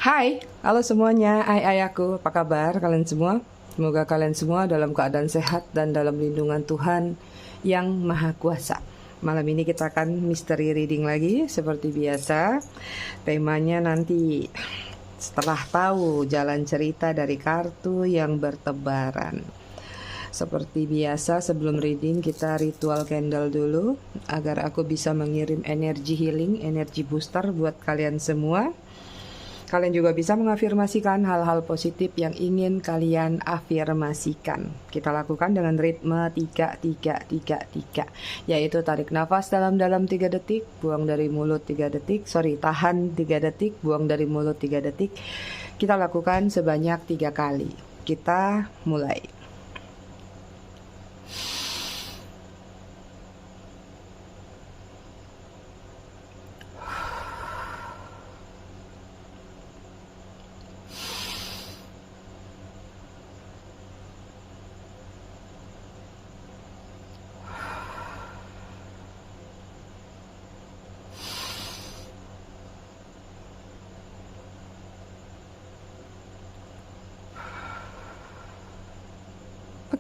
Hai, halo semuanya, ai aku, apa kabar kalian semua? Semoga kalian semua dalam keadaan sehat dan dalam lindungan Tuhan yang Maha Kuasa. Malam ini kita akan misteri reading lagi seperti biasa. Temanya nanti setelah tahu jalan cerita dari kartu yang bertebaran. Seperti biasa sebelum reading kita ritual candle dulu agar aku bisa mengirim energi healing, energi booster buat kalian semua. Kalian juga bisa mengafirmasikan hal-hal positif yang ingin kalian afirmasikan. Kita lakukan dengan ritme 3-3-3-3, yaitu tarik nafas dalam-dalam 3 detik, buang dari mulut 3 detik, tahan 3 detik, buang dari mulut 3 detik. Kita lakukan sebanyak 3 kali. Kita mulai.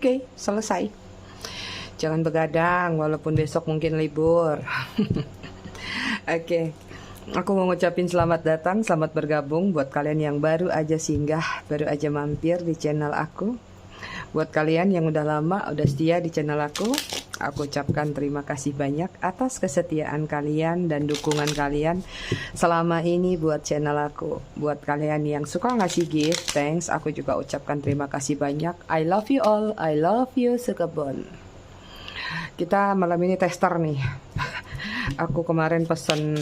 Oke, selesai. Jangan begadang walaupun besok mungkin libur. Oke. Aku mau ngucapin selamat datang, selamat bergabung buat kalian yang baru aja singgah, baru aja mampir di channel aku. Buat kalian yang udah lama, udah setia di channel aku ucapkan terima kasih banyak atas kesetiaan kalian dan dukungan kalian selama ini buat channel aku. Buat kalian yang suka ngasih gift, thanks, aku juga ucapkan terima kasih banyak. I love you all, I love you sekebon. Kita malam ini tester nih. Aku kemarin pesen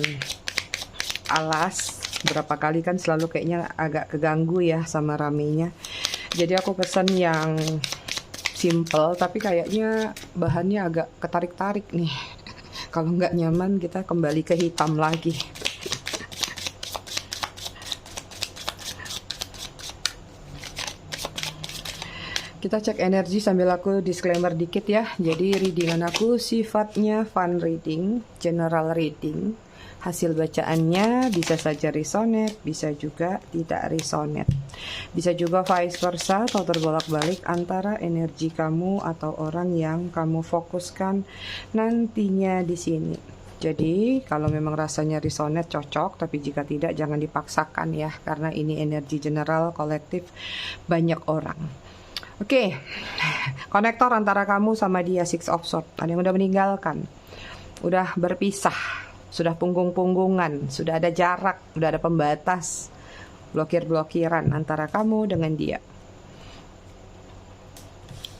alas berapa kali kan selalu kayaknya agak keganggu ya sama ramenya. Jadi aku pesen yang simple tapi kayaknya bahannya agak ketarik-tarik nih. Kalau nggak nyaman kita kembali ke hitam lagi. Kita cek energi sambil aku disclaimer dikit ya. Jadi readingan aku sifatnya fun reading, general reading. Hasil bacaannya bisa saja resonate, bisa juga tidak resonate. Bisa juga vice versa atau terbolak-balik antara energi kamu atau orang yang kamu fokuskan nantinya di sini. Jadi kalau memang rasanya resonate cocok, tapi jika tidak jangan dipaksakan ya, karena ini energi general kolektif banyak orang. Oke, konektor antara kamu sama dia Six of Swords. Ada yang udah meninggalkan, udah berpisah, sudah punggung-punggungan, sudah ada jarak, sudah ada pembatas, blokir-blokiran antara kamu dengan dia.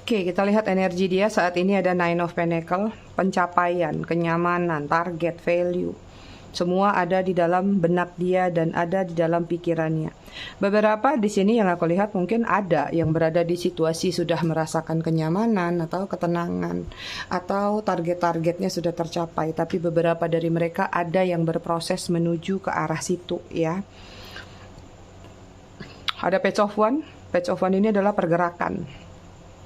Oke, kita lihat energi dia saat ini ada Nine of Pentacles, pencapaian, kenyamanan, target, value. Semua ada di dalam benak dia dan ada di dalam pikirannya. Beberapa di sini yang aku lihat mungkin ada yang berada di situasi sudah merasakan kenyamanan atau ketenangan atau target-targetnya sudah tercapai. Tapi beberapa dari mereka ada yang berproses menuju ke arah situ ya. Ada Page of One. Page of One ini adalah pergerakan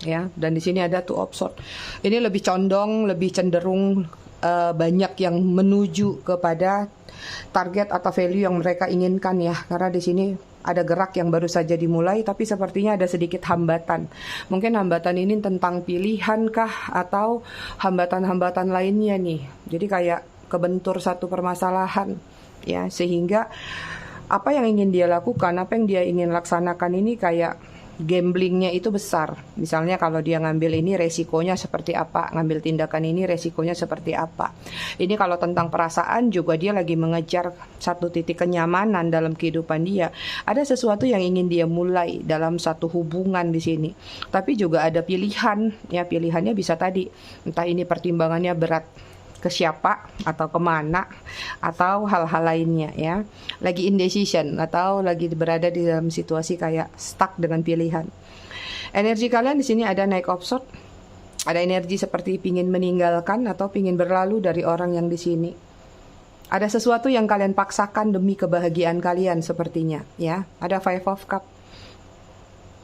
ya. Dan di sini ada Two of Swords. Ini lebih condong, lebih cenderung banyak yang menuju kepada target atau value yang mereka inginkan ya, karena di sini ada gerak yang baru saja dimulai tapi sepertinya ada sedikit hambatan. Mungkin hambatan ini tentang pilihan kah atau hambatan-hambatan lainnya nih. Jadi kayak kebentur satu permasalahan ya, sehingga apa yang ingin dia lakukan, apa yang dia ingin laksanakan ini kayak gamblingnya itu besar. Misalnya kalau dia ngambil ini resikonya seperti apa, ngambil tindakan ini resikonya seperti apa. Ini kalau tentang perasaan juga dia lagi mengejar satu titik kenyamanan dalam kehidupan dia. Ada sesuatu yang ingin dia mulai dalam satu hubungan di sini. Tapi juga ada pilihan, ya pilihannya bisa tadi entah ini pertimbangannya berat ke siapa atau kemana atau hal-hal lainnya ya, lagi indecision atau lagi berada di dalam situasi kayak stuck dengan pilihan. Energi kalian di sini ada Knight of Swords, ada energi seperti pingin meninggalkan atau pingin berlalu dari orang yang di sini. Ada sesuatu yang kalian paksakan demi kebahagiaan kalian sepertinya ya. Ada Five of Cups,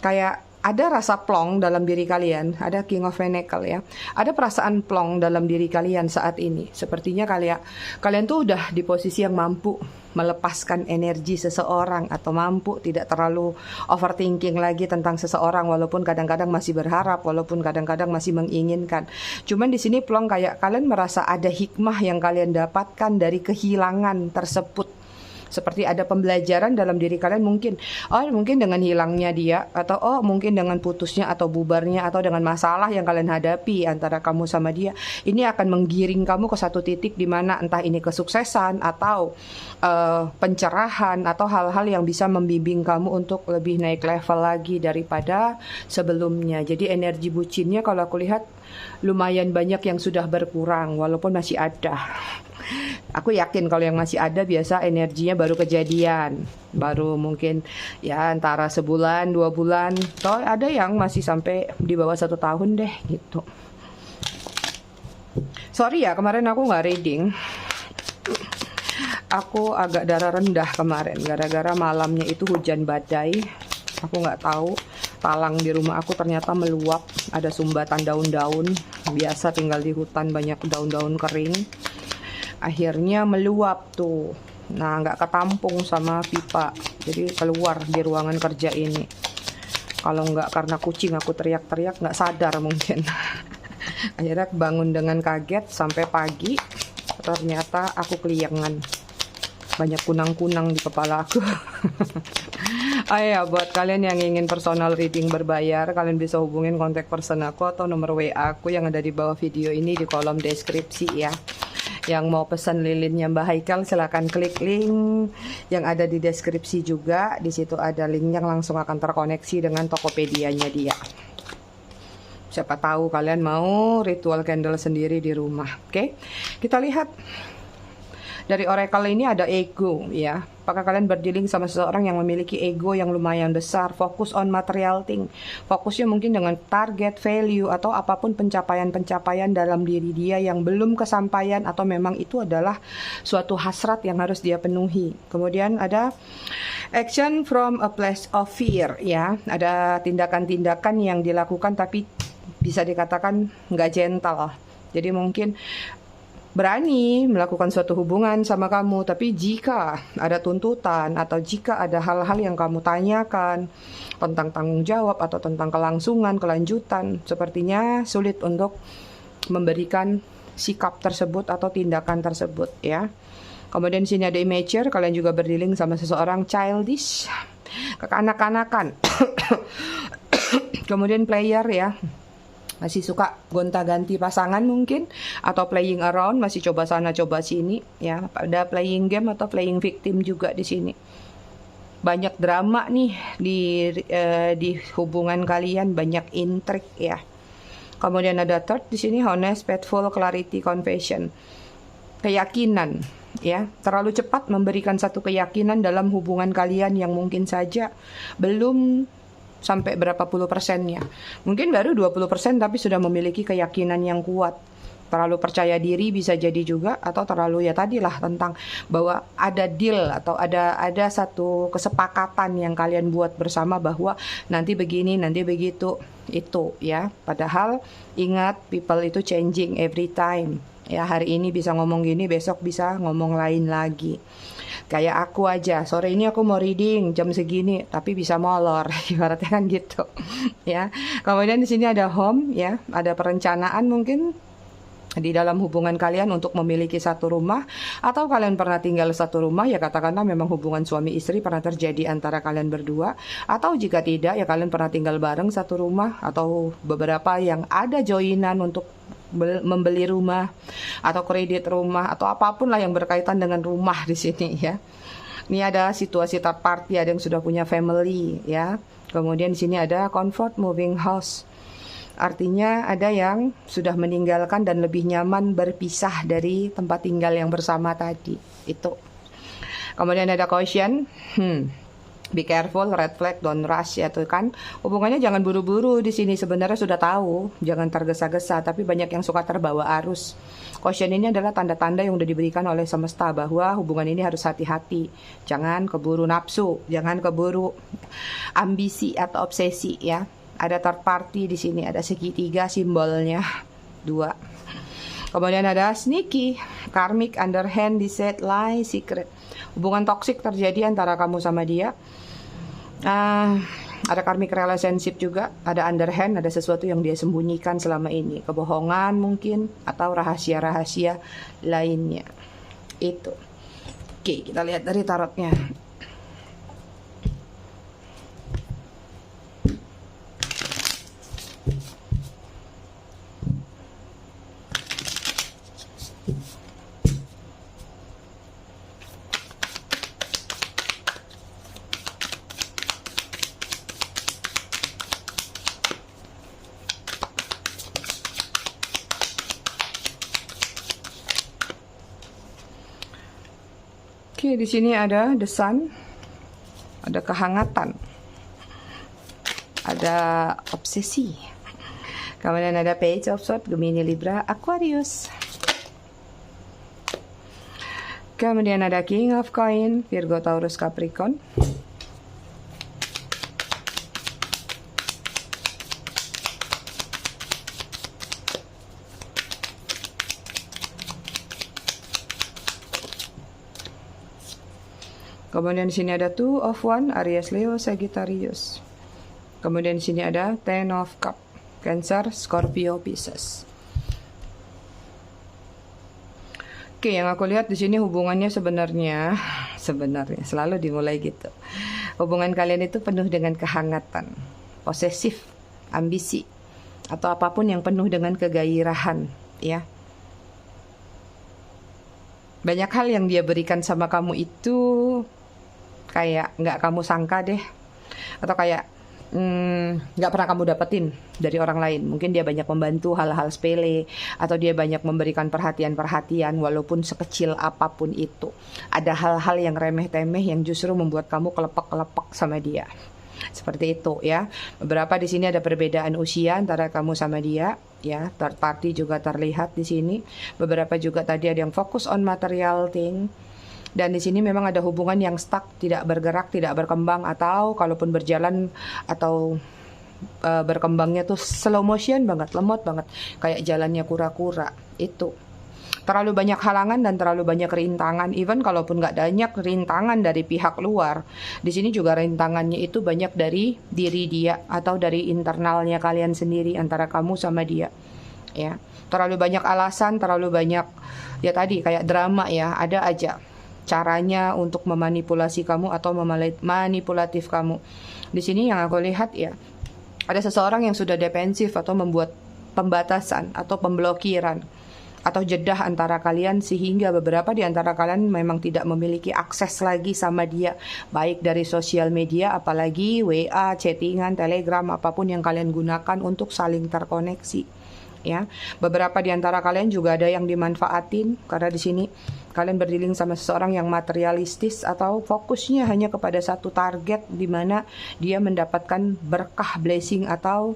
kayak ada rasa plong dalam diri kalian, ada King of Pentacle ya. Ada perasaan plong dalam diri kalian saat ini. Sepertinya kalian tuh udah di posisi yang mampu melepaskan energi seseorang atau mampu tidak terlalu overthinking lagi tentang seseorang walaupun kadang-kadang masih berharap, walaupun kadang-kadang masih menginginkan. Cuman di sini plong kayak kalian merasa ada hikmah yang kalian dapatkan dari kehilangan tersebut. Seperti ada pembelajaran dalam diri kalian mungkin. Oh mungkin dengan hilangnya dia. Atau oh mungkin dengan putusnya atau bubarnya. Atau dengan masalah yang kalian hadapi antara kamu sama dia. Ini akan menggiring kamu ke satu titik di mana entah ini kesuksesan. Atau pencerahan. Atau hal-hal yang bisa membimbing kamu untuk lebih naik level lagi daripada sebelumnya. Jadi energi bucinnya kalau aku lihat lumayan banyak yang sudah berkurang. Walaupun masih ada. Aku yakin kalau yang masih ada biasa energinya baru kejadian, baru mungkin ya antara sebulan, 2 bulan, atau ada yang masih sampai di bawah 1 tahun deh gitu. Sorry ya kemarin aku nggak reading, aku agak darah rendah kemarin gara-gara malamnya itu hujan badai. Aku nggak tahu talang di rumah aku ternyata meluap, ada sumbatan daun-daun. Biasa tinggal di hutan banyak daun-daun kering. Akhirnya meluap tuh. Nah nggak ketampung sama pipa. Jadi keluar di ruangan kerja ini. Kalau nggak karena kucing aku teriak-teriak nggak sadar mungkin. Akhirnya bangun dengan kaget sampai pagi. Ternyata aku keliengan. Banyak kunang-kunang di kepala aku. Ayo buat kalian yang ingin personal reading berbayar, kalian bisa hubungin kontak person aku atau nomor WA aku yang ada di bawah video ini di kolom deskripsi ya. Yang mau pesan lilinnya Mbak Haikal silahkan klik link yang ada di deskripsi juga. Di situ ada linknya langsung akan terkoneksi dengan Tokopedia-nya dia. Siapa tahu kalian mau ritual candle sendiri di rumah. Oke, kita lihat. Dari oracle ini ada ego ya. Apakah kalian berdealing sama seseorang yang memiliki ego yang lumayan besar, fokus on material thing. Fokusnya mungkin dengan target, value atau apapun pencapaian-pencapaian dalam diri dia yang belum kesampaian atau memang itu adalah suatu hasrat yang harus dia penuhi. Kemudian ada action from a place of fear ya. Ada tindakan-tindakan yang dilakukan tapi bisa dikatakan nggak gentle. Jadi mungkin berani melakukan suatu hubungan sama kamu, tapi jika ada tuntutan atau jika ada hal-hal yang kamu tanyakan tentang tanggung jawab atau tentang kelangsungan, kelanjutan, sepertinya sulit untuk memberikan sikap tersebut atau tindakan tersebut ya. Kemudian sini ada imager, kalian juga berdealing sama seseorang childish, kekanak-kanakan. Kemudian player ya. Masih suka gonta-ganti pasangan mungkin atau playing around, masih coba sana coba sini ya. Ada playing game atau playing victim juga di sini. Banyak drama nih di hubungan kalian, banyak intrik ya. Kemudian ada third di sini, honest, faithful, clarity, confession. Keyakinan ya, terlalu cepat memberikan satu keyakinan dalam hubungan kalian yang mungkin saja belum sampai berapa puluh persennya. Mungkin baru 20% tapi sudah memiliki keyakinan yang kuat. Terlalu percaya diri bisa jadi juga, atau terlalu ya tadilah tentang bahwa ada deal atau ada satu kesepakatan yang kalian buat bersama bahwa nanti begini, nanti begitu, itu ya. Padahal ingat, people itu changing every time. Ya, hari ini bisa ngomong gini, besok bisa ngomong lain lagi. Kayak aku aja, sore ini aku mau reading jam segini, tapi bisa molor, ibaratnya kan gitu, ya. Kemudian di sini ada home, ya, ada perencanaan mungkin di dalam hubungan kalian untuk memiliki satu rumah, atau kalian pernah tinggal satu rumah, ya katakanlah memang hubungan suami istri pernah terjadi antara kalian berdua, atau jika tidak, ya kalian pernah tinggal bareng satu rumah, atau beberapa yang ada joinan untuk membeli rumah atau kredit rumah atau apapun lah yang berkaitan dengan rumah di sini ya. Ini ada situasi third party, ada yang sudah punya family ya. Kemudian di sini ada comfort moving house. Artinya ada yang sudah meninggalkan dan lebih nyaman berpisah dari tempat tinggal yang bersama tadi. Itu. Kemudian ada caution. Be careful, red flag, don't rush ya tuh kan. Hubungannya jangan buru-buru di sini, sebenarnya sudah tahu, jangan tergesa-gesa, tapi banyak yang suka terbawa arus. Caution ini adalah tanda-tanda yang sudah diberikan oleh semesta bahwa hubungan ini harus hati-hati. Jangan keburu nafsu, jangan keburu ambisi atau obsesi ya. ada third party di sini, ada segitiga simbolnya 2. Kemudian ada sneaky, karmic, underhand, deceit, lie, secret. Hubungan toksik terjadi antara kamu sama dia. Ada karmic relationship juga, ada underhand, ada sesuatu yang dia sembunyikan selama ini, kebohongan mungkin atau rahasia-rahasia lainnya. Itu. Oke, kita lihat dari tarotnya. Oke, di sini ada the sun, ada kehangatan, ada obsesi. Kemudian ada page of swords, Gemini, Libra, Aquarius. Kemudian ada king of coin, Virgo, Taurus, Capricorn. Kemudian di sini ada two of one, Aries, Leo, Sagittarius. Kemudian di sini ada ten of cup, Cancer, Scorpio, Pisces. Oke, yang aku lihat di sini hubungannya sebenarnya selalu dimulai gitu. Hubungan kalian itu penuh dengan kehangatan, posesif, ambisi, atau apapun yang penuh dengan kegairahan, ya. Banyak hal yang dia berikan sama kamu itu kayak nggak kamu sangka deh, atau kayak nggak pernah kamu dapetin dari orang lain. Mungkin dia banyak membantu hal-hal sepele, atau dia banyak memberikan perhatian-perhatian walaupun sekecil apapun itu. Ada hal-hal yang remeh-temeh yang justru membuat kamu kelepek-kelepek sama dia. Seperti itu ya. Beberapa di sini ada perbedaan usia antara kamu sama dia, ya. Third party juga terlihat di sini. Beberapa juga tadi ada yang fokus on material thing. Dan di sini memang ada hubungan yang stuck, tidak bergerak, tidak berkembang, atau kalaupun berjalan atau berkembangnya tuh slow motion banget, lemot banget, kayak jalannya kura-kura. Itu terlalu banyak halangan dan terlalu banyak rintangan. Even kalaupun nggak banyak rintangan dari pihak luar, di sini juga rintangannya itu banyak dari diri dia atau dari internalnya kalian sendiri, antara kamu sama dia, ya. Terlalu banyak alasan, terlalu banyak ya tadi kayak drama, ya. Ada aja caranya untuk memanipulasi kamu atau manipulatif kamu. Di sini yang aku lihat, ya, ada seseorang yang sudah defensif atau membuat pembatasan atau pemblokiran atau jedah antara kalian, sehingga beberapa di antara kalian memang tidak memiliki akses lagi sama dia, baik dari sosial media, apalagi WA, chattingan, Telegram, apapun yang kalian gunakan untuk saling terkoneksi, ya. Beberapa di antara kalian juga ada yang dimanfaatin, karena di sini kalian berdealing sama seseorang yang materialistis atau fokusnya hanya kepada satu target, di mana dia mendapatkan berkah, blessing atau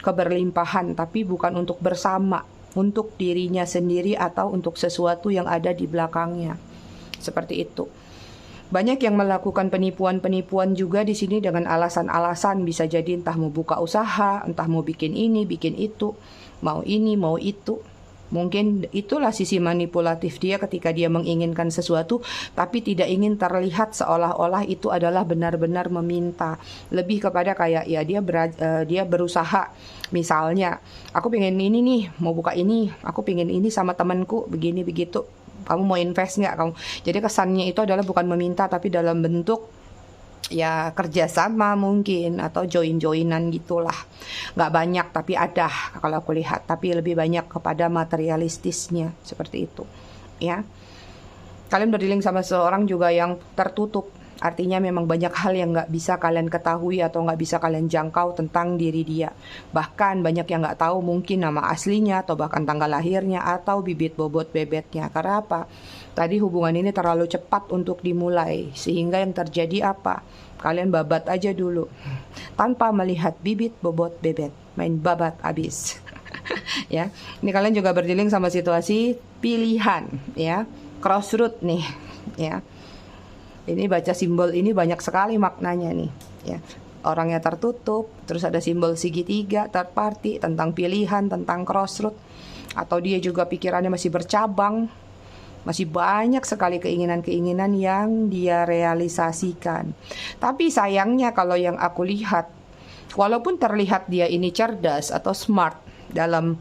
keberlimpahan, tapi bukan untuk bersama, untuk dirinya sendiri atau untuk sesuatu yang ada di belakangnya. Seperti itu. Banyak yang melakukan penipuan-penipuan juga di sini dengan alasan-alasan, bisa jadi entah mau buka usaha, entah mau bikin ini, bikin itu, mau ini, mau itu. Mungkin itulah sisi manipulatif dia ketika dia menginginkan sesuatu, tapi tidak ingin terlihat seolah-olah itu adalah benar-benar meminta. Lebih kepada kayak ya dia berusaha, misalnya aku pengen ini nih, mau buka ini, aku pengen ini sama temanku, begini begitu. Kamu mau invest nggak kamu? Jadi kesannya itu adalah bukan meminta, tapi dalam bentuk ya kerjasama mungkin, atau join-joinan gitulah. Nggak banyak tapi ada kalau aku lihat, tapi lebih banyak kepada materialistisnya, seperti itu, ya. Kalian berdealing sama seseorang juga yang tertutup, artinya memang banyak hal yang nggak bisa kalian ketahui atau nggak bisa kalian jangkau tentang diri dia. Bahkan banyak yang nggak tahu mungkin nama aslinya, atau bahkan tanggal lahirnya, atau bibit bobot bebetnya. Karena apa? Tadi hubungan ini terlalu cepat untuk dimulai, sehingga yang terjadi apa? Kalian babat aja dulu, tanpa melihat bibit bobot bebet, main babat abis. Ya, ini kalian juga berdealing sama situasi pilihan, ya, crossroad nih, ya. Ini baca simbol ini banyak sekali maknanya nih, ya. orangnya tertutup, terus ada simbol segitiga, third party, tentang pilihan, tentang crossroad, atau dia juga pikirannya masih bercabang, masih banyak sekali keinginan-keinginan yang dia realisasikan. Tapi sayangnya kalau yang aku lihat, walaupun terlihat dia ini cerdas atau smart dalam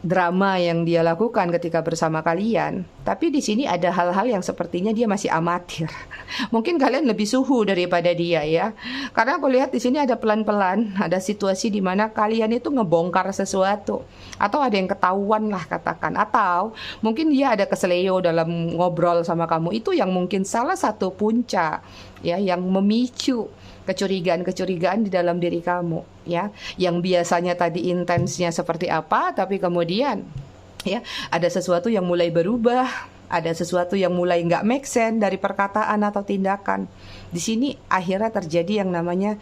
drama yang dia lakukan ketika bersama kalian, tapi di sini ada hal-hal yang sepertinya dia masih amatir. Mungkin kalian lebih suhu daripada dia ya. Karena aku lihat di sini ada pelan-pelan, ada situasi di mana kalian itu ngebongkar sesuatu, atau ada yang ketahuan lah katakan, atau mungkin dia ada keseleo dalam ngobrol sama kamu. Itu yang mungkin salah satu puncak ya yang memicu kecurigaan-kecurigaan di dalam diri kamu ya, yang biasanya tadi intensnya seperti apa, tapi kemudian ya ada sesuatu yang mulai berubah, ada sesuatu yang mulai nggak make sense dari perkataan atau tindakan. Di sini akhirnya terjadi yang namanya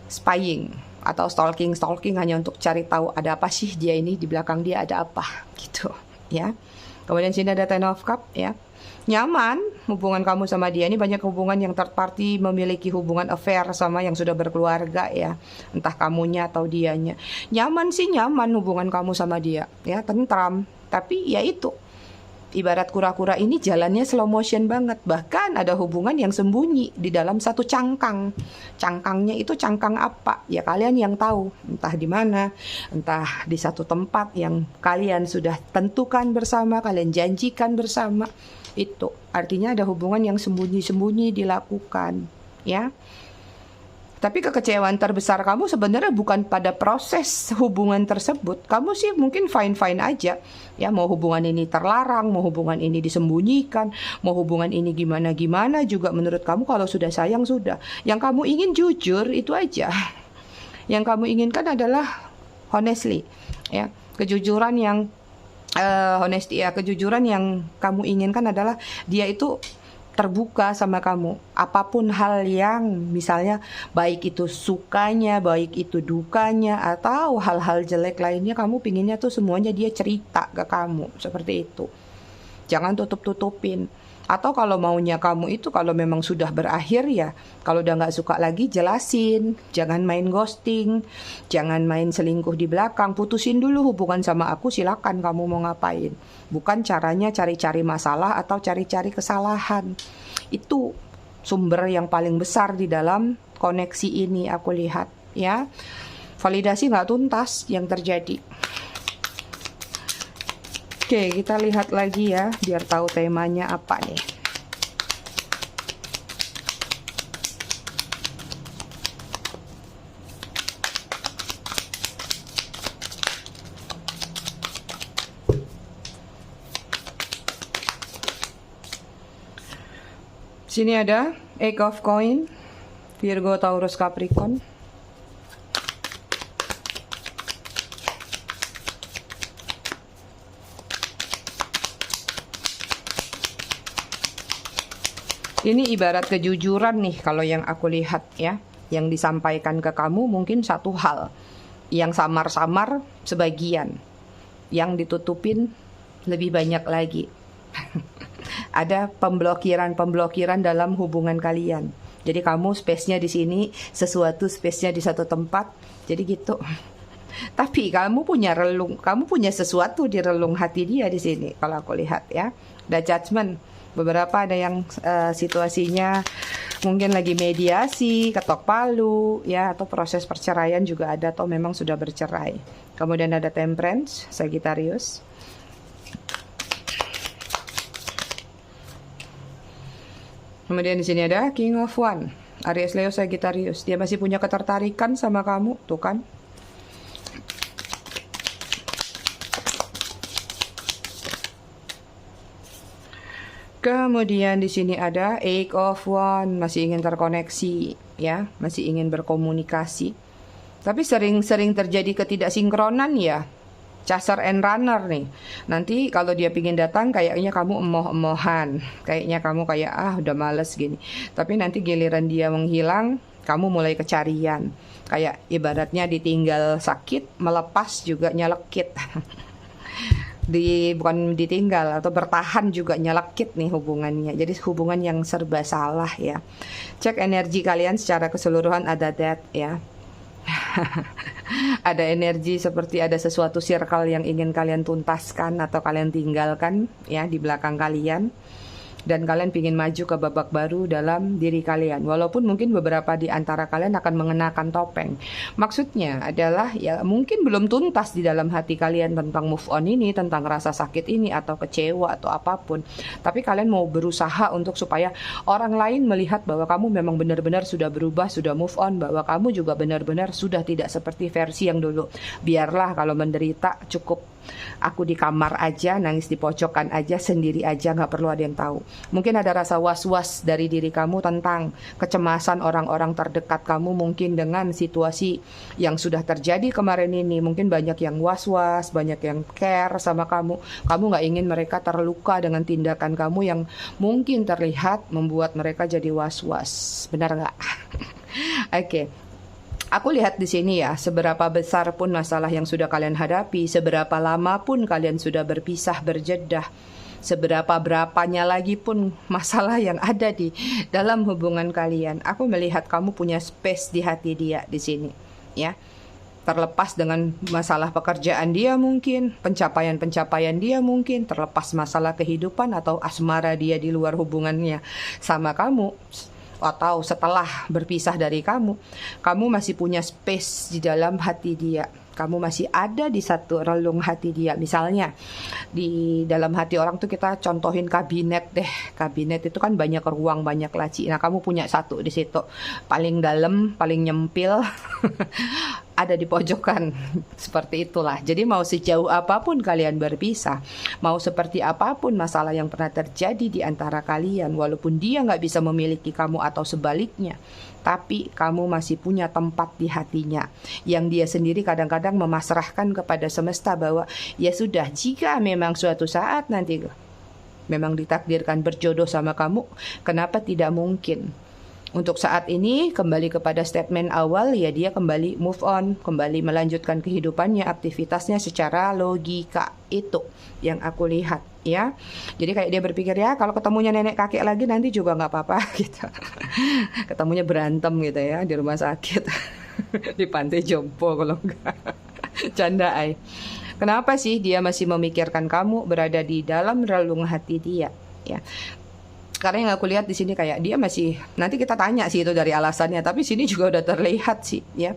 spying atau stalking hanya untuk cari tahu ada apa sih dia ini, di belakang dia ada apa gitu ya. Kemudian sini ada Ten of Cup ya. Nyaman hubungan kamu sama dia. Ini banyak hubungan yang third party memiliki hubungan affair sama yang sudah berkeluarga ya, entah kamunya atau dianya. Nyaman sih nyaman hubungan kamu sama dia ya, tentram. Tapi ya itu, ibarat kura-kura ini jalannya slow motion banget. Bahkan ada hubungan yang sembunyi di dalam satu cangkang. Cangkangnya itu cangkang apa? Ya kalian yang tahu. Entah di mana, entah di satu tempat yang kalian sudah tentukan bersama, kalian janjikan bersama. Itu artinya ada hubungan yang sembunyi-sembunyi dilakukan ya. Tapi kekecewaan terbesar kamu sebenarnya bukan pada proses hubungan tersebut. Kamu sih mungkin fine-fine aja ya, mau hubungan ini terlarang, mau hubungan ini disembunyikan, mau hubungan ini gimana-gimana juga menurut kamu. Kalau sudah sayang sudah. Yang kamu ingin jujur, itu aja. Yang kamu inginkan adalah honestly ya, kejujuran yang honesty ya, kejujuran yang kamu inginkan adalah dia itu terbuka sama kamu. Apapun hal yang misalnya baik itu sukanya, baik itu dukanya, atau hal-hal jelek lainnya, kamu pinginnya tuh semuanya dia cerita ke kamu. Seperti itu. Jangan tutup-tutupin. Atau kalau maunya kamu itu kalau memang sudah berakhir ya, kalau udah gak suka lagi jelasin. Jangan main ghosting, jangan main selingkuh di belakang. Putusin dulu hubungan sama aku, silakan kamu mau ngapain. Bukan caranya cari-cari masalah atau cari-cari kesalahan. Itu sumber yang paling besar di dalam koneksi ini aku lihat ya. Validasi gak tuntas yang terjadi. Oke, kita lihat lagi ya, biar tahu temanya apa nih. Sini ada Eight of Coin, Virgo, Taurus, Capricorn. Ini ibarat kejujuran nih kalau yang aku lihat ya. Yang disampaikan ke kamu mungkin satu hal, yang samar-samar sebagian, yang ditutupin lebih banyak lagi. Ada pemblokiran dalam hubungan kalian. Jadi kamu space-nya di sini, sesuatu space-nya di satu tempat. Jadi gitu. Tapi kamu punya sesuatu di relung hati dia di sini kalau aku lihat ya. Ada judgment. Beberapa ada yang situasinya mungkin lagi mediasi, ketok palu ya, atau proses perceraian juga ada, atau memang sudah bercerai. Kemudian ada Temperance, Sagittarius. Kemudian di sini ada King of One, Aries, Leo, Sagittarius. Dia masih punya ketertarikan sama kamu, tuh kan? Kemudian di sini ada Eight of Wands, masih ingin terkoneksi, ya, masih ingin berkomunikasi. Tapi sering-sering terjadi ketidaksinkronan ya. Chaser and runner nih. Nanti kalau dia pingin datang, kayaknya kamu emoh-emohan. Kayaknya kamu kayak udah males gini. Tapi nanti giliran dia menghilang, kamu mulai kecarian. Kayak ibaratnya ditinggal sakit, melepas juga nyelekit. bukan ditinggal atau bertahan juga nyelekit nih hubungannya. Jadi hubungan yang serba salah ya. Cek energi kalian secara keseluruhan, ada death ya. Ada energi seperti ada sesuatu circle yang ingin kalian tuntaskan atau kalian tinggalkan ya di belakang kalian. Dan kalian ingin maju ke babak baru dalam diri kalian. Walaupun mungkin beberapa di antara kalian akan mengenakan topeng. Maksudnya adalah ya mungkin belum tuntas di dalam hati kalian tentang move on ini, tentang rasa sakit ini atau kecewa atau apapun. Tapi kalian mau berusaha untuk supaya orang lain melihat bahwa kamu memang benar-benar sudah berubah, sudah move on, bahwa kamu juga benar-benar sudah tidak seperti versi yang dulu. Biarlah kalau menderita cukup aku di kamar aja, nangis di pojokan aja, sendiri aja, nggak perlu ada yang tahu. Mungkin ada rasa was-was dari diri kamu tentang kecemasan orang-orang terdekat kamu mungkin dengan situasi yang sudah terjadi kemarin ini. Mungkin banyak yang was-was, banyak yang care sama kamu. Kamu nggak ingin mereka terluka dengan tindakan kamu yang mungkin terlihat membuat mereka jadi was-was. Benar nggak? Oke. Aku lihat di sini ya, seberapa besar pun masalah yang sudah kalian hadapi, seberapa lama pun kalian sudah berpisah, berjedah, seberapa-berapanya lagi pun masalah yang ada di dalam hubungan kalian. Aku melihat kamu punya space di hati dia di sini, ya. Terlepas dengan masalah pekerjaan dia mungkin, pencapaian-pencapaian dia mungkin, terlepas masalah kehidupan atau asmara dia di luar hubungannya sama kamu. Atau setelah berpisah dari kamu, kamu masih punya space di dalam hati dia. Kamu masih ada di satu relung hati dia. Misalnya di dalam hati orang tuh kita contohin kabinet deh. Kabinet itu kan banyak ruang, banyak laci. Nah kamu punya satu di situ, paling dalam, paling nyempil. Ada di pojokan. Seperti itulah. Jadi mau sejauh apapun kalian berpisah, mau seperti apapun masalah yang pernah terjadi di antara kalian, walaupun dia nggak bisa memiliki kamu atau sebaliknya, tapi kamu masih punya tempat di hatinya, yang dia sendiri kadang-kadang memasrahkan kepada semesta bahwa ya sudah, jika memang suatu saat nanti memang ditakdirkan berjodoh sama kamu, kenapa tidak mungkin? Untuk saat ini kembali kepada statement awal, ya dia kembali move on, kembali melanjutkan kehidupannya, aktivitasnya secara logika. Itu yang aku lihat ya. Jadi kayak dia berpikir ya kalau ketemunya nenek kakek lagi nanti juga nggak apa-apa gitu. Ketemunya berantem gitu ya di rumah sakit. Di pantai jompo kalau enggak. Canda ay. Kenapa sih dia masih memikirkan kamu berada di dalam relung hati dia ya? Karena yang aku lihat di sini kayak dia masih, nanti kita tanya sih itu dari alasannya, tapi sini juga udah terlihat sih ya.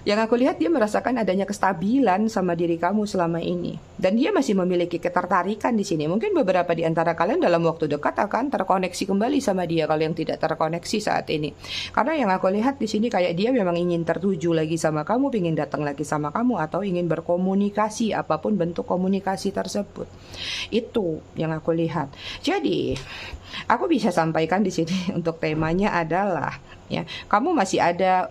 Yang aku lihat dia merasakan adanya kestabilan sama diri kamu selama ini, dan dia masih memiliki ketertarikan di sini. Mungkin beberapa di antara kalian dalam waktu dekat akan terkoneksi kembali sama dia kalau yang tidak terkoneksi saat ini. Karena yang aku lihat di sini kayak dia memang ingin tertuju lagi sama kamu, ingin datang lagi sama kamu, atau ingin berkomunikasi, apapun bentuk komunikasi tersebut. Itu yang aku lihat. Jadi aku bisa sampaikan di sini untuk temanya adalah ya, kamu masih ada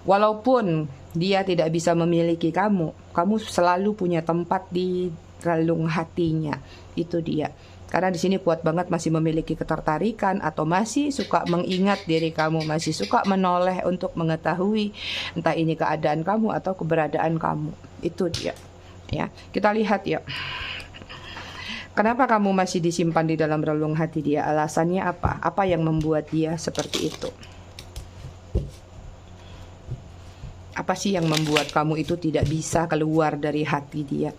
walaupun dia tidak bisa memiliki kamu, kamu selalu punya tempat di relung hatinya. Itu dia. Karena di sini kuat banget masih memiliki ketertarikan atau masih suka mengingat diri kamu, masih suka menoleh untuk mengetahui entah ini keadaan kamu atau keberadaan kamu. Itu dia. Ya, kita lihat ya. Kenapa kamu masih disimpan di dalam relung hati dia? Alasannya apa? Apa yang membuat dia seperti itu? Apa sih yang membuat kamu itu tidak bisa keluar dari hati dia?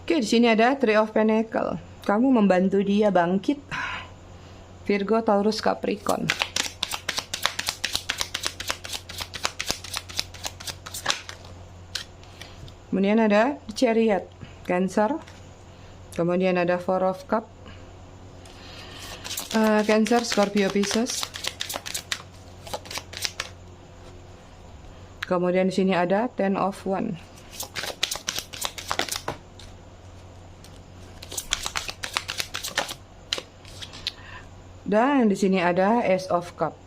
Oke, di sini ada Three of Pentacles. Kamu membantu dia bangkit. Virgo, Taurus, Capricorn. Kemudian ada Chariot, Cancer. Kemudian ada Four of Cups, Cancer, Scorpio, Pisces. Kemudian di sini ada Ten of Wands. Dan di sini ada Ace of Cups,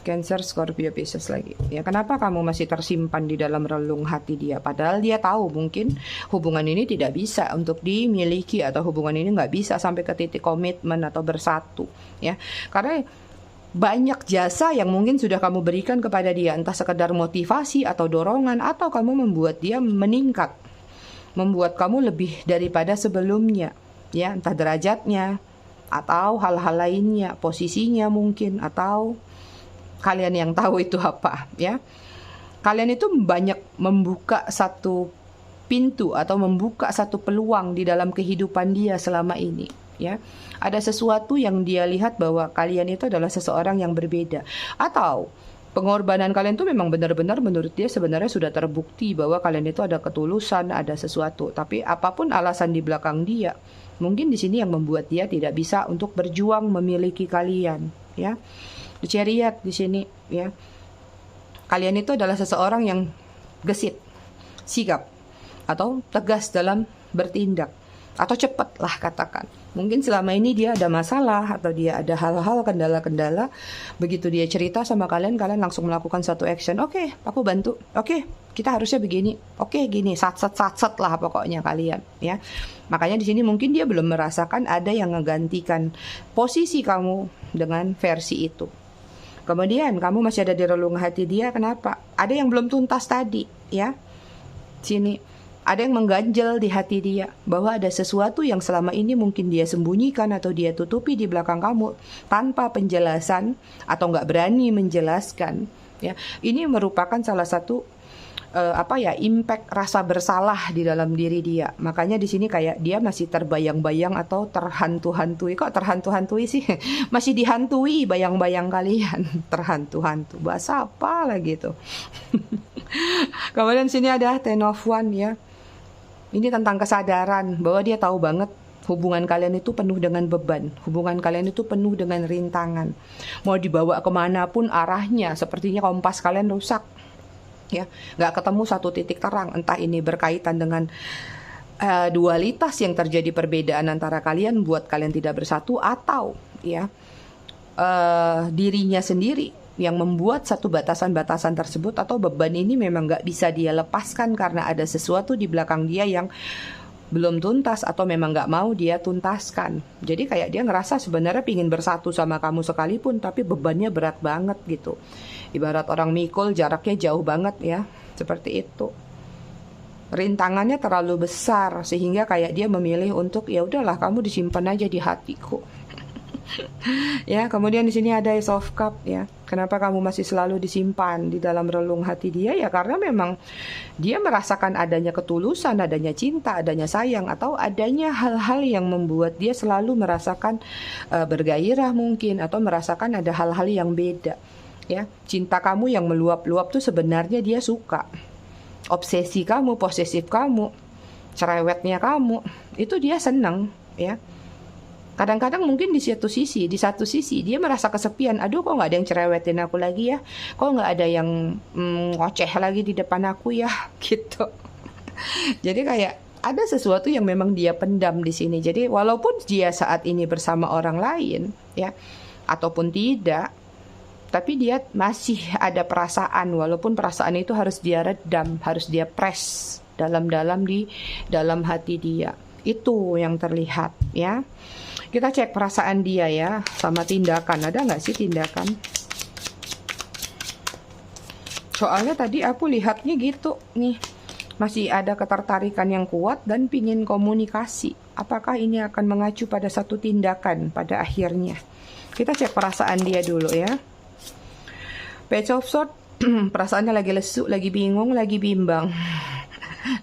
Cancer, Scorpio, Pisces lagi. Ya, kenapa kamu masih tersimpan di dalam relung hati dia? Padahal dia tahu mungkin hubungan ini tidak bisa untuk dimiliki, atau hubungan ini nggak bisa sampai ke titik komitmen atau bersatu. Ya, karena banyak jasa yang mungkin sudah kamu berikan kepada dia, entah sekedar motivasi atau dorongan, atau kamu membuat dia meningkat, membuat kamu lebih daripada sebelumnya, ya, entah derajatnya atau hal-hal lainnya, posisinya mungkin, atau kalian yang tahu itu apa, ya. Kalian itu banyak membuka satu pintu atau membuka satu peluang di dalam kehidupan dia selama ini, ya. Ada sesuatu yang dia lihat bahwa kalian itu adalah seseorang yang berbeda, atau pengorbanan kalian itu memang benar-benar menurut dia sebenarnya sudah terbukti bahwa kalian itu ada ketulusan, ada sesuatu. Tapi apapun alasan di belakang dia, mungkin di sini yang membuat dia tidak bisa untuk berjuang memiliki kalian, ya. The Chariot di sini, ya. Kalian itu adalah seseorang yang gesit, sigap, atau tegas dalam bertindak, atau cepat lah katakan. Mungkin selama ini dia ada masalah atau dia ada hal-hal kendala-kendala. Begitu dia cerita sama kalian, kalian langsung melakukan satu action. Oke, aku bantu. Oke, kita harusnya begini. Oke, gini, sat-sat lah pokoknya kalian, ya. Makanya di sini mungkin dia belum merasakan ada yang menggantikan posisi kamu dengan versi itu. Kemudian kamu masih ada di relung hati dia. Kenapa? Ada yang belum tuntas tadi, ya. Sini ada yang mengganjal di hati dia, bahwa ada sesuatu yang selama ini mungkin dia sembunyikan atau dia tutupi di belakang kamu tanpa penjelasan atau nggak berani menjelaskan, ya. Ini merupakan salah satu impact rasa bersalah di dalam diri dia. Makanya di sini kayak dia masih terbayang-bayang atau terhantu-hantui. Kok terhantu-hantui sih? Masih dihantui bayang-bayang kalian. Terhantu-hantu. Bahasa apa lagi itu? Kemudian sini ada Ten of Wands, ya. Ini tentang kesadaran bahwa dia tahu banget hubungan kalian itu penuh dengan beban. Hubungan kalian itu penuh dengan rintangan. Mau dibawa kemanapun arahnya, sepertinya kompas kalian rusak, ya. Nggak ketemu satu titik terang. Entah ini berkaitan dengan dualitas yang terjadi, perbedaan antara kalian buat kalian tidak bersatu, atau ya dirinya sendiri yang membuat satu batasan-batasan tersebut, atau beban ini memang nggak bisa dia lepaskan karena ada sesuatu di belakang dia yang belum tuntas atau memang nggak mau dia tuntaskan. Jadi kayak dia ngerasa sebenarnya pingin bersatu sama kamu sekalipun, tapi bebannya berat banget gitu. Ibarat orang mikul, jaraknya jauh banget, ya, seperti itu. Rintangannya terlalu besar sehingga kayak dia memilih untuk ya udahlah, kamu disimpan aja di hatiku. Ya, kemudian di sini ada Ace of Cup, ya. Kenapa kamu masih selalu disimpan di dalam relung hati dia? Ya karena memang dia merasakan adanya ketulusan, adanya cinta, adanya sayang, atau adanya hal-hal yang membuat dia selalu merasakan bergairah mungkin, atau merasakan ada hal-hal yang beda, ya. Cinta kamu yang meluap-luap tuh sebenarnya dia suka. Obsesi kamu, posesif kamu, cerewetnya kamu, itu dia senang, ya. Kadang-kadang mungkin di satu sisi dia merasa kesepian. Aduh, kok nggak ada yang cerewetin aku lagi ya? Kok nggak ada yang ngoceh lagi di depan aku ya? Gitu. Jadi kayak ada sesuatu yang memang dia pendam di sini. Jadi walaupun dia saat ini bersama orang lain, ya, ataupun tidak, tapi dia masih ada perasaan. Walaupun perasaan itu harus dia redam, harus dia press dalam-dalam di dalam hati dia. Itu yang terlihat, ya. Kita cek perasaan dia, ya, sama tindakan. Ada nggak sih tindakan? Soalnya tadi aku lihatnya gitu, nih. Masih ada ketertarikan yang kuat dan pingin komunikasi. Apakah ini akan mengacu pada satu tindakan pada akhirnya? Kita cek perasaan dia dulu, ya. Page of Swords, perasaannya lagi lesu, lagi bingung, lagi bimbang.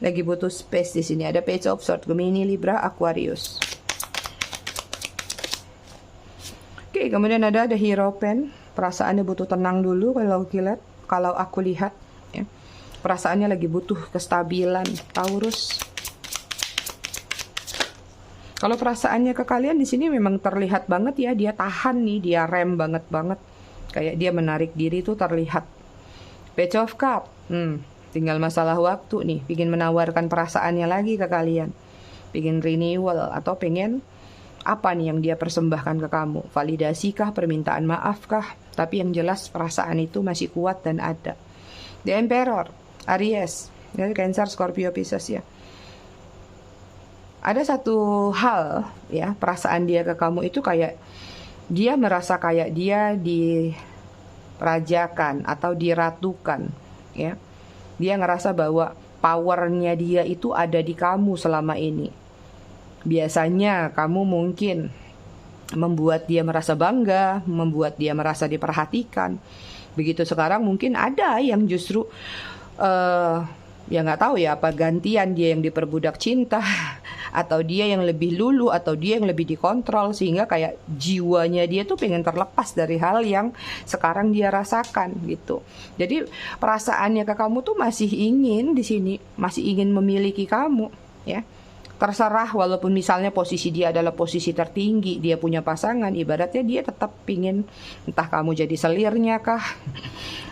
Lagi butuh space di sini. Ada Page of Swords, Gemini, Libra, Aquarius. Oke, kemudian ada The Hierophant. Perasaannya butuh tenang dulu kalau aku lihat, ya. Perasaannya lagi butuh kestabilan, Taurus. Kalau perasaannya ke kalian di sini memang terlihat banget, ya, dia tahan nih, dia rem banget. Kayak dia menarik diri tuh terlihat. Page of Cup. Tinggal masalah waktu nih, pingin menawarkan perasaannya lagi ke kalian. Pingin renewal atau pengen apa nih yang dia persembahkan ke kamu? Validasikah, permintaan maafkah? Tapi yang jelas perasaan itu masih kuat dan ada. The Emperor, Aries, Cancer, Scorpio, Pisces, ya. Ada satu hal, ya, perasaan dia ke kamu itu kayak Dia merasa kayak dia dirajakan atau diratukan, ya. Dia ngerasa bahwa powernya dia itu ada di kamu selama ini. Biasanya kamu mungkin membuat dia merasa bangga, membuat dia merasa diperhatikan. Begitu sekarang mungkin ada yang justru ya nggak tahu ya, apa gantian dia yang diperbudak cinta atau dia yang lebih lulu atau dia yang lebih dikontrol, sehingga kayak jiwanya dia tuh pengen terlepas dari hal yang sekarang dia rasakan gitu. Jadi perasaannya ke kamu tuh masih ingin di sini, masih ingin memiliki kamu, ya. Terserah, walaupun misalnya posisi dia adalah posisi tertinggi, dia punya pasangan, ibaratnya dia tetap pingin, entah kamu jadi selirnya kah,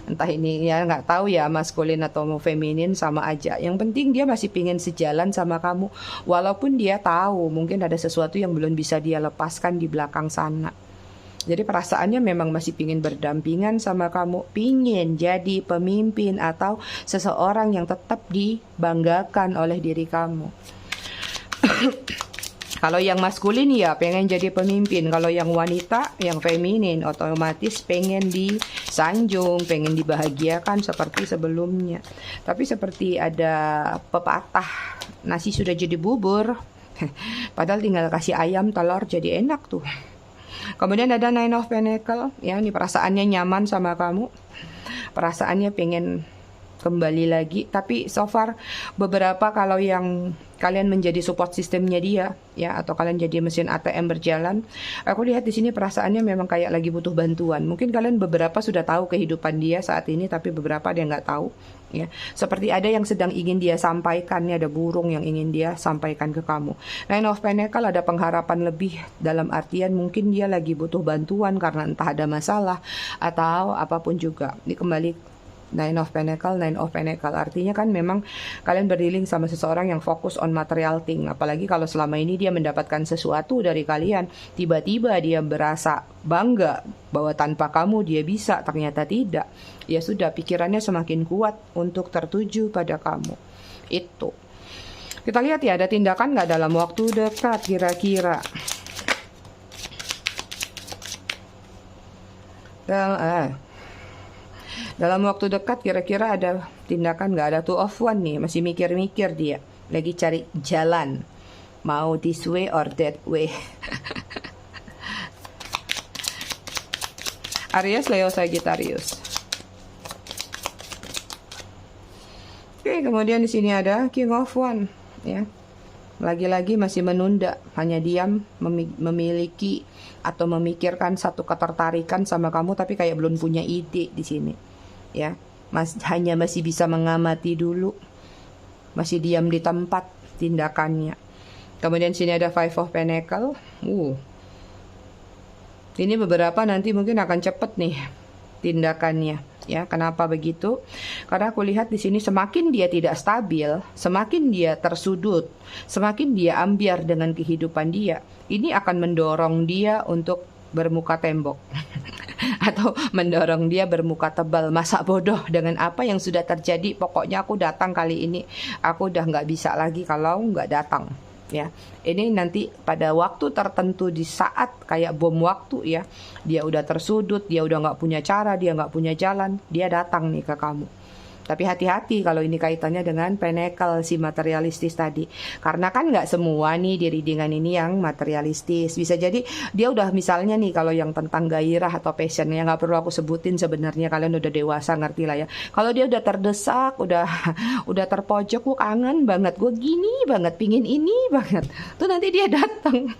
entah ini ya nggak tahu ya, maskulin atau mau feminin sama aja. Yang penting dia masih pingin sejalan sama kamu, walaupun dia tahu mungkin ada sesuatu yang belum bisa dia lepaskan di belakang sana. Jadi perasaannya memang masih pingin berdampingan sama kamu, pingin jadi pemimpin atau seseorang yang tetap dibanggakan oleh diri kamu. Kalau yang maskulin ya pengen jadi pemimpin. Kalau yang wanita, yang feminin, otomatis pengen disanjung, pengen dibahagiakan seperti sebelumnya. Tapi seperti ada pepatah, nasi sudah jadi bubur, padahal tinggal kasih ayam, telur, jadi enak tuh. Kemudian ada Nine of Pentacles, ya, ini perasaannya nyaman sama kamu, perasaannya pengen kembali lagi. Tapi so far beberapa, kalau yang kalian menjadi support sistemnya dia, ya, atau kalian jadi mesin ATM berjalan, aku lihat di sini perasaannya memang kayak lagi butuh bantuan. Mungkin kalian beberapa sudah tahu kehidupan dia saat ini, tapi beberapa dia nggak tahu, ya. Seperti ada yang sedang ingin dia sampaikan, ada burung yang ingin dia sampaikan ke kamu. Nine of Pentacles ada pengharapan lebih, dalam artian mungkin dia lagi butuh bantuan karena entah ada masalah atau apapun juga. Ini kembali Nine of Pentacles artinya kan memang kalian berdealing sama seseorang yang fokus on material thing. Apalagi kalau selama ini dia mendapatkan sesuatu dari kalian, tiba-tiba dia berasa bangga bahwa tanpa kamu dia bisa, ternyata tidak. Ya sudah, pikirannya semakin kuat untuk tertuju pada kamu. Itu. Kita lihat ya, ada tindakan nggak dalam waktu dekat kira-kira. Dalam waktu dekat kira-kira ada tindakan nggak? Ada Two of Wands nih, masih mikir-mikir dia, lagi cari jalan, mau this way or that way. Aries, Leo, Sagittarius. Oke, kemudian di sini ada King of Wands, ya. Lagi-lagi masih menunda, hanya diam, memiliki atau memikirkan satu ketertarikan sama kamu, tapi kayak belum punya ide di sini. Ya, hanya masih bisa mengamati dulu, masih diam di tempat tindakannya. Kemudian sini ada Five of Pentacles. Ini beberapa nanti mungkin akan cepet nih tindakannya, ya. Kenapa begitu? Karena aku lihat di sini semakin dia tidak stabil, semakin dia tersudut, semakin dia ambiar dengan kehidupan dia. Ini akan mendorong dia untuk bermuka tembok. Atau mendorong dia bermuka tebal, masa bodoh dengan apa yang sudah terjadi. Pokoknya aku datang kali ini, aku udah nggak bisa lagi kalau nggak datang, ya. Ini nanti pada waktu tertentu, di saat kayak bom waktu, ya, dia udah tersudut, dia udah nggak punya cara, dia nggak punya jalan, dia datang nih ke kamu. Tapi hati-hati kalau ini kaitannya dengan Pentacle, si materialistis tadi. Karena kan nggak semua nih di readingan ini yang materialistis. Bisa jadi dia udah, misalnya nih kalau yang tentang gairah atau passion, yang nggak perlu aku sebutin sebenarnya, kalian udah dewasa ngerti lah ya. Kalau dia udah terdesak, udah terpojok, gue kangen banget, gue gini banget, pingin ini banget, tuh nanti dia datang.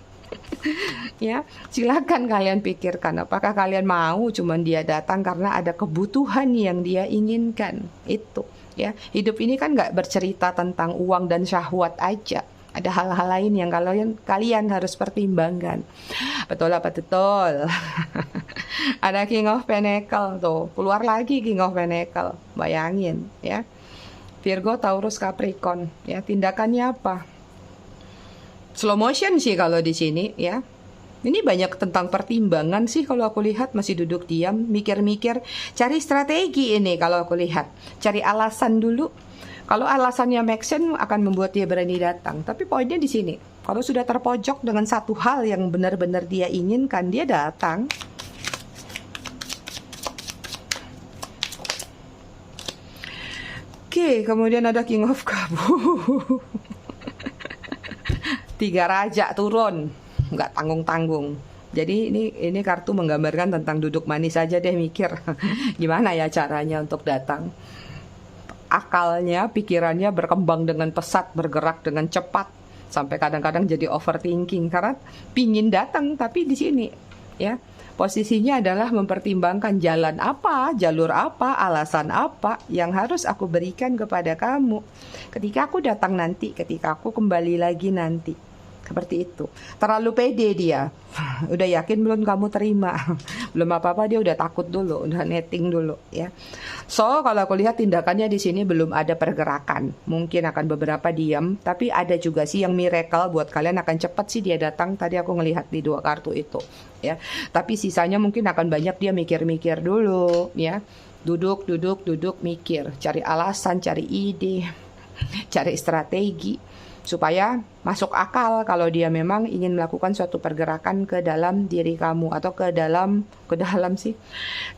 Ya, silakan kalian pikirkan apakah kalian mau cuman dia datang karena ada kebutuhan yang dia inginkan. Itu, ya. Hidup ini kan nggak bercerita tentang uang dan syahwat aja. Ada hal-hal lain yang kalian harus pertimbangkan. Betul apa betul? Ada King of Pentacles tuh, keluar lagi King of Pentacles. Bayangin, ya. Virgo, Taurus, Capricorn, ya. Tindakannya apa? Slow motion sih kalau di sini, ya. Ini banyak tentang pertimbangan sih kalau aku lihat, masih duduk diam, mikir-mikir, cari strategi ini kalau aku lihat. Cari alasan dulu. Kalau alasannya make sense akan membuat dia berani datang. Tapi poinnya di sini, kalau sudah terpojok dengan satu hal yang benar-benar dia inginkan, dia datang. Oke, kemudian ada King of Cup. 3 raja turun, nggak tanggung-tanggung. Jadi ini kartu menggambarkan tentang duduk manis saja deh, mikir gimana ya caranya untuk datang. Akalnya, pikirannya berkembang dengan pesat, bergerak dengan cepat, sampai kadang-kadang jadi overthinking karena pingin datang. Tapi di sini ya posisinya adalah mempertimbangkan jalan apa, jalur apa, alasan apa yang harus aku berikan kepada kamu ketika aku datang nanti, ketika aku kembali lagi nanti. Seperti itu. Terlalu pede dia. Udah yakin belum kamu terima? Belum apa-apa dia udah takut dulu, udah netting dulu ya. So, kalau aku lihat tindakannya di sini belum ada pergerakan. Mungkin akan beberapa diam, tapi ada juga sih yang miracle buat kalian akan cepat sih dia datang. Tadi aku ngelihat di 2 kartu itu ya. Tapi sisanya mungkin akan banyak dia mikir-mikir dulu ya. Duduk mikir, cari alasan, cari ide, cari strategi supaya masuk akal kalau dia memang ingin melakukan suatu pergerakan ke dalam diri kamu atau ke dalam sih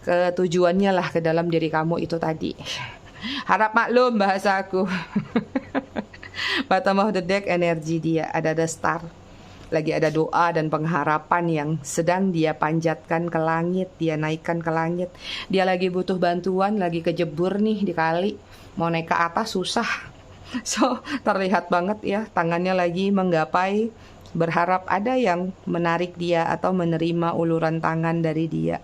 ke tujuannya lah, ke dalam diri kamu itu tadi. Harap maklum bahasa aku. Bottom of the deck energi dia ada the star. Lagi ada doa dan pengharapan yang sedang dia panjatkan ke langit, dia naikkan ke langit. Dia lagi butuh bantuan, lagi kejebur nih di kali, mau naik ke atas susah. So, terlihat banget ya, tangannya lagi menggapai, berharap ada yang menarik dia atau menerima uluran tangan dari dia.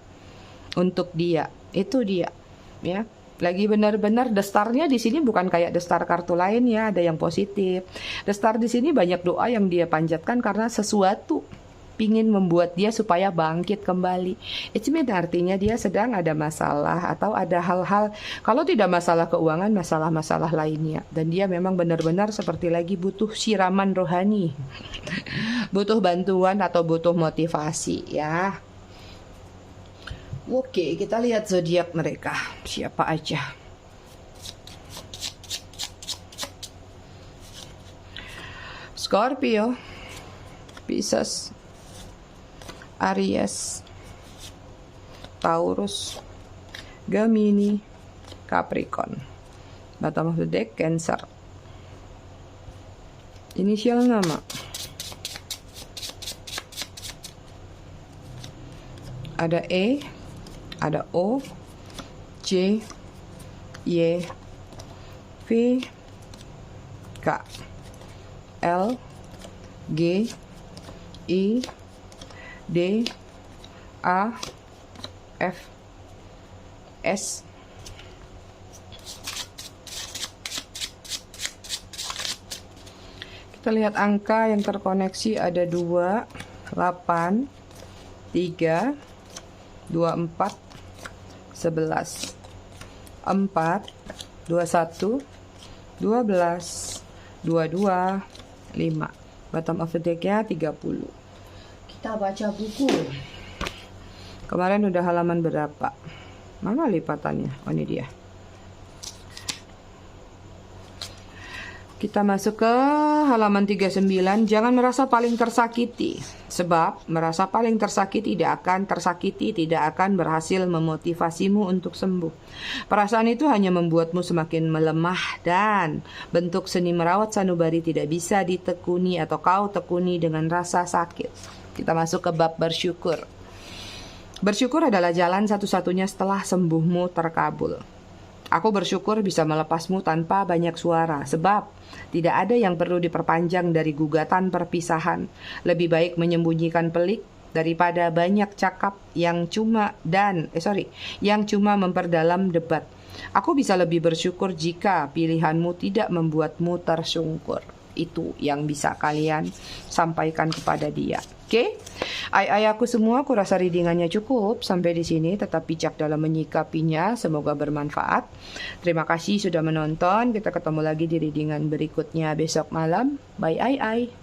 Untuk dia, itu dia ya. Lagi benar-benar the star-nya di sini bukan kayak the star kartu lain ya, ada yang positif. The star di sini banyak doa yang dia panjatkan karena sesuatu pingin membuat dia supaya bangkit kembali. Itu artinya dia sedang ada masalah atau ada hal-hal, kalau tidak masalah keuangan, masalah-masalah lainnya. Dan dia memang benar-benar seperti lagi butuh siraman rohani. Butuh bantuan atau butuh motivasi ya. Oke, kita lihat zodiak mereka. Siapa aja? Scorpio, Pisces, Aries, Taurus, Gemini, Capricorn. Bottom of the deck, Cancer. Inisial nama. Ada E, ada O, J, Y, V, K, L, G, I, D, A, F, S. Kita lihat angka yang terkoneksi ada 2, 8, 3, 24, 11, 4, 21, 12, 22, 5. Bottom of the deck-nya 30. Kita baca buku. Kemarin udah halaman berapa? Mana lipatannya? Oh, ini dia. Kita masuk ke halaman 39. Jangan merasa paling tersakiti. Sebab merasa paling tersakiti tidak akan berhasil memotivasimu untuk sembuh. Perasaan itu hanya membuatmu semakin melemah dan bentuk seni merawat sanubari tidak bisa ditekuni atau kau tekuni dengan rasa sakit. Kita masuk ke bab bersyukur. Bersyukur adalah jalan satu-satunya setelah sembuhmu terkabul. Aku bersyukur bisa melepasmu tanpa banyak suara, sebab tidak ada yang perlu diperpanjang dari gugatan perpisahan. Lebih baik menyembunyikan pelik daripada banyak cakap yang cuma memperdalam debat. Aku bisa lebih bersyukur jika pilihanmu tidak membuatmu tersungkur. Itu yang bisa kalian sampaikan kepada dia. Oke? Aku semua, aku rasa readingannya cukup sampai di sini. Tetap bijak dalam menyikapinya. Semoga bermanfaat. Terima kasih sudah menonton. Kita ketemu lagi di readingan berikutnya besok malam. Bye.